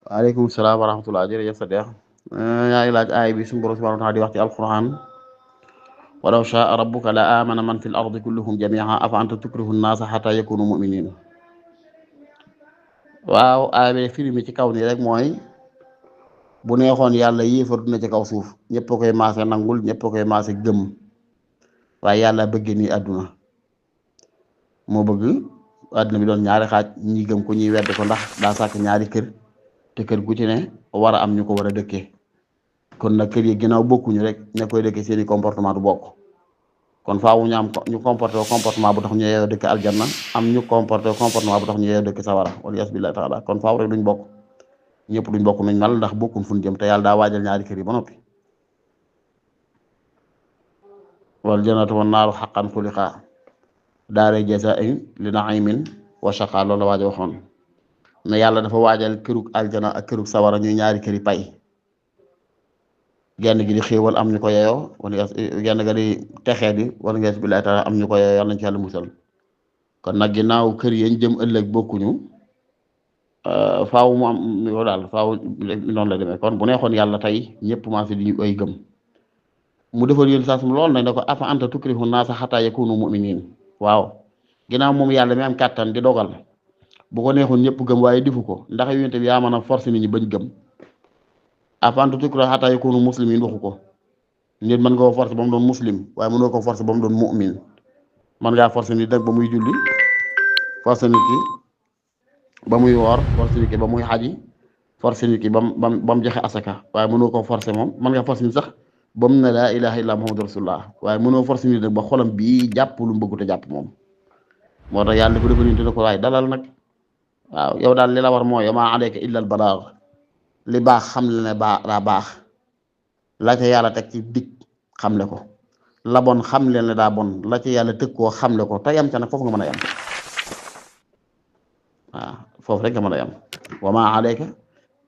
waaleykum salaam wa rahmatullah jërëjëf Sadex yaa ngi laaj aay bi suñu borom subhanahu wa taala di wax ci alquran walaw shaa rabbuka la amana man fi l ardi kulluhum jamian afa anta tukrihu nnaasa xata yakunu muminin waaw aay bi firi mi ci kaw nii rek mooy bu neexoon yàlla yéefar duna ci kaw suuf ñëpp a koy maase nangul ñëpp a koy maase gëm waaye yàlla bëgge nii àdduna moo bëgg àdduna bi doon ñaari xaaj ñi gëm ko ñuy wedd ko ndax daa sàkk ñaari kër te kër gu ci ne war a am ñu ko war a dëkkee kon nag kër yi ginnaaw bokkuñu rek ña koy dëkkee seeni comportement du bokk kon faawu ñu am ñu comporté comportement bu tax ñu yeeyoo dëkk aljanna am ñu comporté comportement bu tax ñu yeeyoo dëkk sawara wala yas billahi taala kon faaw rek duñ bokk ñëpp duñ bokk nuñ mal ndax bokkuñ fu ñu jëm te yàlla daa waajal ñaari kër yi ba noppi wal jannatu wan naaru xaqan xuliqaa daare jazaa'in li na'imin wa shaqaa loolu la waaja waxoon ne yàlla dafa waajal kërug aljana ak kërug sawara ñuy ñaari këri pay genn gi di xéewal am ñu ko yeyoo wala genn ga di texee di wala ngees billahi taala am ñu ko yeyoo yàlla nañ ci yàlla musal kon nag ginnaaw kër yéen jëm ëllëg bokkuñu faaw mu am yow daal faaw noonu la demee kon bu neexoon yàlla tey ñëpp maa fi di ñu ay gëm mu defal yéen saa sum lool nag ne ko afa anta tukrihu naasa xataa yakunu muminin waaw ginnaaw moom yàlla mi am kàttan di dogal bu ko neexoon ñëpp gëm waaye difu ko ndax yonent bi yaa mën a forcer nit ñi bañ gëm afa anta tukrihu xataa yakunu muslimin waxu ko nit mën nga ko forcer ba mu doon muslim waaye mënoo ko forcer ba mu doon mu'min mën ngaa forcer nit nag ba muy julli forcer nit ki ba muy woor forcer nit ki ba muy xaji forcer nit ki ba mu joxe asaka waaye mënoo ko forcer moom mën nga forcer nit sax ba mu ne laa ilaha illa muhammadu rasulullah waaye mënoo forcer nit nag ba xolam bii jàpp lu mu bëggut a jàpp moom moo tax yàlla ko defa nit ne ko waaye dalal nag waaw yow daal li la war mooy ma alayka illa al balaag li baax xam le ne daa baax la ca yàlla teg ci dig xamle ko la bon xam le ne daa bon la ca yàlla tëg koo xamle ko te yam ca nag foofu nga mën a yam waaw foofu rek nga mën a yam wa ma alayka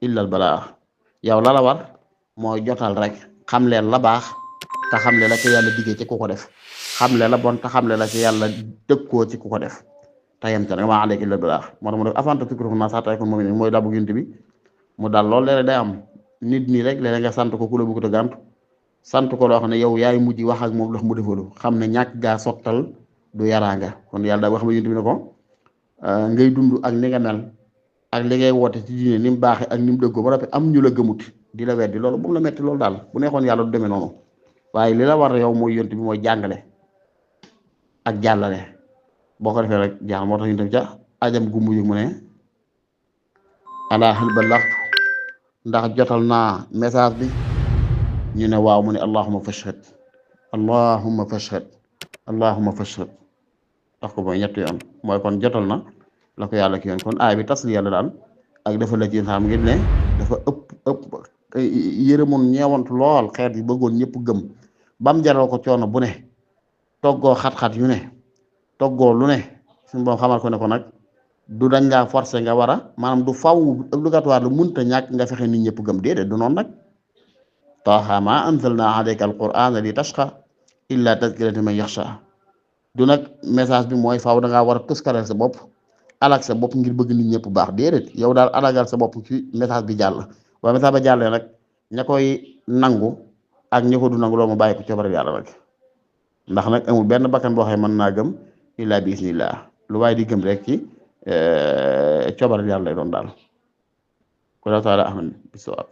illa al balaag yow la la war mooy jotal rek xam leen la baax te xam le la ca yàlla diggee ci ku ko def xam le la bon te xam le la ca yàlla tëg koo ci ku ko def te yam ca nag ma alayka illa al balaag moo tax mu def afanta tukrihu naasa hattaa yakuunu mu'miniin mooy dabu gint bi mu dal loolu léeg-léeg day am nit nii rek léeg-léeg nga sant ko ku la bëgg a gàntu sant ko loo xam ne yow yaay mujj wax ak moom lox mu defalu xam ne ñàkk gaa sottal du yaraanga kon yàlla daa wax ma yonent bi ne ko ngay dund ak ni nga mel ak li ngay woote ci diine ni mu baaxee ak ni mu dëggoo ba noppi am ñu la gëmut di la weddi loolu bu mu la metti loolu daal bu neexoon yàlla du demee noonu waaye li la war yow mooy yonent bi mooy jàngale ak jàllale boo ko defee rek jaax moo tax ñu dem ca ajam gu mujj mu ne alaa hal ballaghtu ndax jotal naa message bi ñu ne waaw mu ne allahumma fashhad allahumma fashhad allahumma fashhad tax ko mooy ñetti yoon mooy kon jotal na la ko yàlla ki yoon kon aay bi tas li yàlla daal ak dafa la ci xam ngir ne dafa ëpp yërëmoon ñeewantu lool xeet yi bëggoon ñëpp gëm bam jaral ko coono bu ne toggoo xat-xat yu ne toggoo lu ne suñu boom xamal ko ne ko nag du dañ laa forcé nga war a maanaam du faw obligatoire lu munta ñàkk nga fexe nit ñëpp gëm déedéet du noonu nag taaha ma anzalna alayka alqur'ana li tashqa illa tazkiratan man yaxsha du nag message bi mooy faw da ngaa war a tuskaleel sa bopp alag sa bopp ngir bëgg nit ñëpp baax déedéet yow daal alagal sa bopp ci message bi jàll waaye message ba jàllee nag ña koy nangu ak ña ko du nangu loolu ma bàyyi ko coobare yàlla rek ndax nag amul benn bakkan boo xam ne mën naa gëm illa bi isnillah lu waaye di gëm rek ci coobare yàlla lay doon daal ko la taala ahman bisawaab